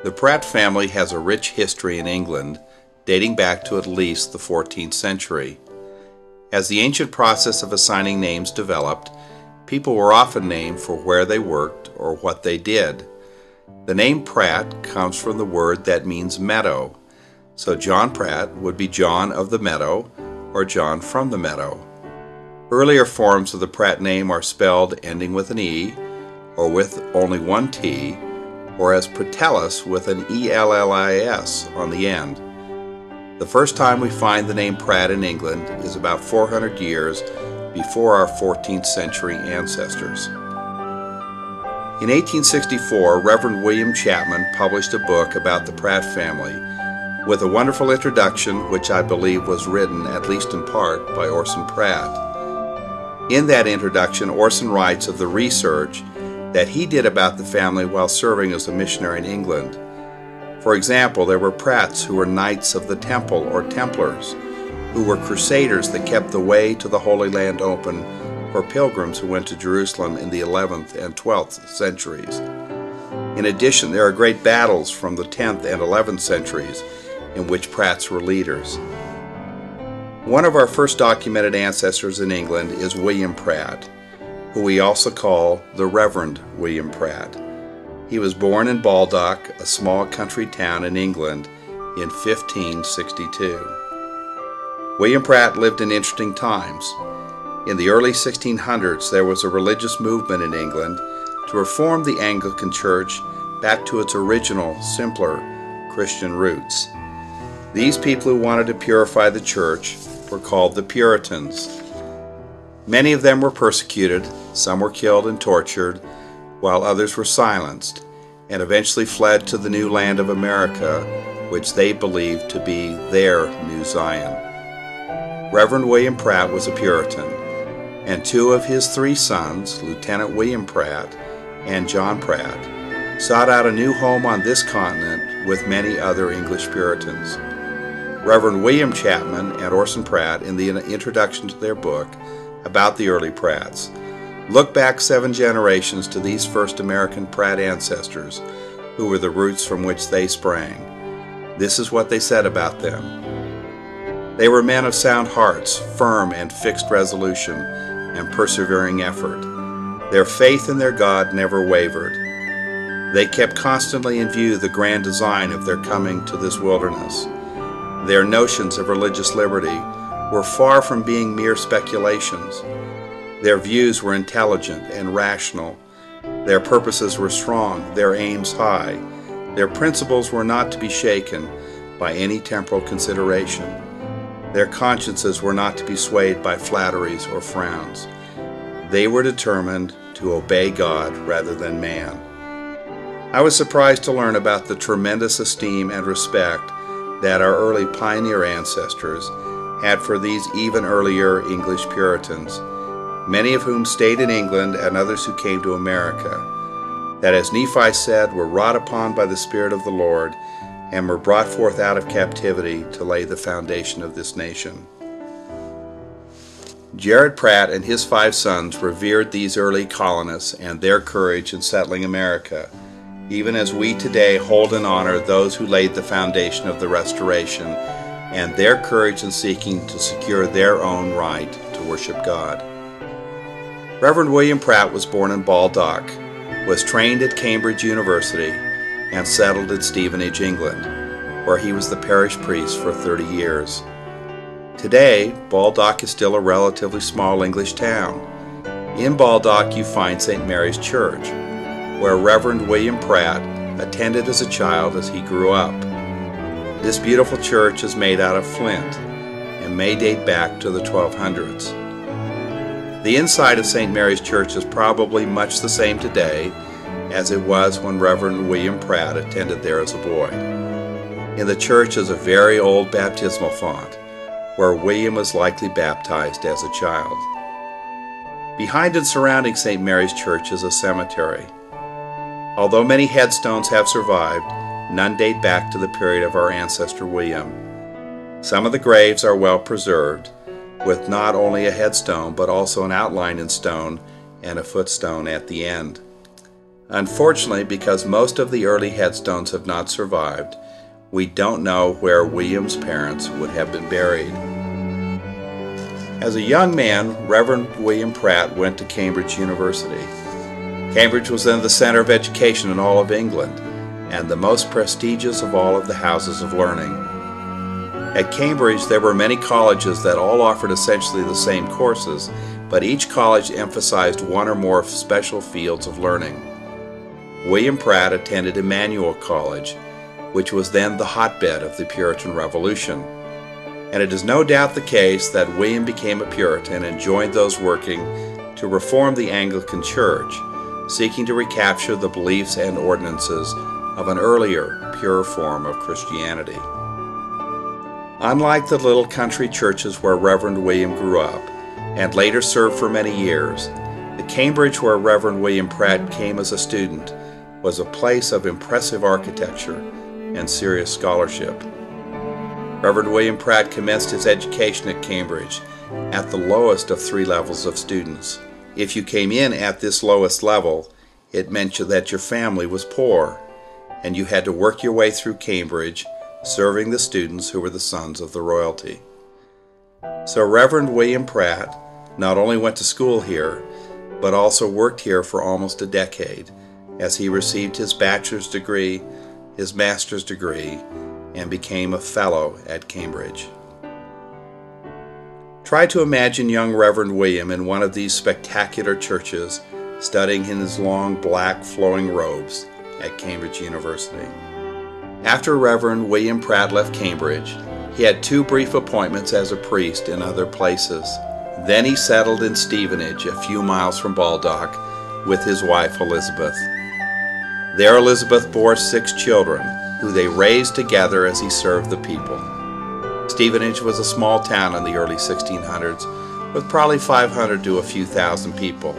The Pratt family has a rich history in England, dating back to at least the 14th century. As the ancient process of assigning names developed, people were often named for where they worked or what they did. The name Pratt comes from the word that means meadow, so John Pratt would be John of the Meadow or John from the Meadow. Earlier forms of the Pratt name are spelled ending with an E or with only one T, or as Pratellis with an ELLIS on the end. The first time we find the name Pratt in England is about 400 years before our 14th century ancestors. In 1864, Reverend William Chapman published a book about the Pratt family with a wonderful introduction which I believe was written, at least in part, by Orson Pratt. In that introduction, Orson writes of the research that he did about the family while serving as a missionary in England. For example, there were Pratts who were Knights of the Temple or Templars, who were crusaders that kept the way to the Holy Land open for pilgrims who went to Jerusalem in the 11th and 12th centuries. In addition, there are great battles from the 10th and 11th centuries in which Pratts were leaders. One of our first documented ancestors in England is William Pratt, who we also call the Reverend William Pratt. He was born in Baldock, a small country town in England, in 1562. William Pratt lived in interesting times. In the early 1600s, there was a religious movement in England to reform the Anglican Church back to its original, simpler Christian roots. These people who wanted to purify the church were called the Puritans. Many of them were persecuted, some were killed and tortured, while others were silenced, and eventually fled to the new land of America, which they believed to be their New Zion. Reverend William Pratt was a Puritan, and two of his three sons, Lieutenant William Pratt and John Pratt, sought out a new home on this continent with many other English Puritans. Reverend William Chapman and Orson Pratt, in the introduction to their book about the early Pratts, look back 7 generations to these first American Pratt ancestors, who were the roots from which they sprang. This is what they said about them. They were men of sound hearts, firm and fixed resolution, and persevering effort. Their faith in their God never wavered. They kept constantly in view the grand design of their coming to this wilderness. Their notions of religious liberty were far from being mere speculations. Their views were intelligent and rational. Their purposes were strong, their aims high. Their principles were not to be shaken by any temporal consideration. Their consciences were not to be swayed by flatteries or frowns. They were determined to obey God rather than man. I was surprised to learn about the tremendous esteem and respect that our early pioneer ancestors had for these even earlier English Puritans, many of whom stayed in England and others who came to America, that, as Nephi said, were wrought upon by the Spirit of the Lord and were brought forth out of captivity to lay the foundation of this nation. Jared Pratt and his 5 sons revered these early colonists and their courage in settling America, even as we today hold and honor those who laid the foundation of the Restoration and their courage in seeking to secure their own right to worship God. Reverend William Pratt was born in Baldock, was trained at Cambridge University, and settled at Stevenage, England, where he was the parish priest for 30 years. Today, Baldock is still a relatively small English town. In Baldock you find St. Mary's Church, where Reverend William Pratt attended as a child as he grew up. This beautiful church is made out of flint and may date back to the 1200s. The inside of St. Mary's Church is probably much the same today as it was when Reverend William Pratt attended there as a boy. In the church is a very old baptismal font, where William was likely baptized as a child. Behind and surrounding St. Mary's Church is a cemetery. Although many headstones have survived, none date back to the period of our ancestor William. Some of the graves are well preserved, with not only a headstone but also an outline in stone and a footstone at the end. Unfortunately, because most of the early headstones have not survived, we don't know where William's parents would have been buried. As a young man, Reverend William Pratt went to Cambridge University. Cambridge was then the center of education in all of England, and the most prestigious of all of the houses of learning. At Cambridge, there were many colleges that all offered essentially the same courses, but each college emphasized one or more special fields of learning. William Pratt attended Emmanuel College, which was then the hotbed of the Puritan Revolution. And it is no doubt the case that William became a Puritan and joined those working to reform the Anglican Church, seeking to recapture the beliefs and ordinances of an earlier, pure form of Christianity. Unlike the little country churches where Reverend William grew up, and later served for many years, the Cambridge where Reverend William Pratt came as a student was a place of impressive architecture and serious scholarship. Reverend William Pratt commenced his education at Cambridge at the lowest of 3 levels of students. If you came in at this lowest level, it meant that your family was poor, and you had to work your way through Cambridge, serving the students who were the sons of the royalty. So Reverend William Pratt not only went to school here, but also worked here for almost a decade, as he received his bachelor's degree, his master's degree, and became a fellow at Cambridge. Try to imagine young Reverend William in one of these spectacular churches, studying in his long black flowing robes at Cambridge University. After Reverend William Pratt left Cambridge, he had 2 brief appointments as a priest in other places. Then he settled in Stevenage, a few miles from Baldock, with his wife Elizabeth. There Elizabeth bore 6 children, who they raised together as he served the people. Stevenage was a small town in the early 1600s, with probably 500 to a few thousand people.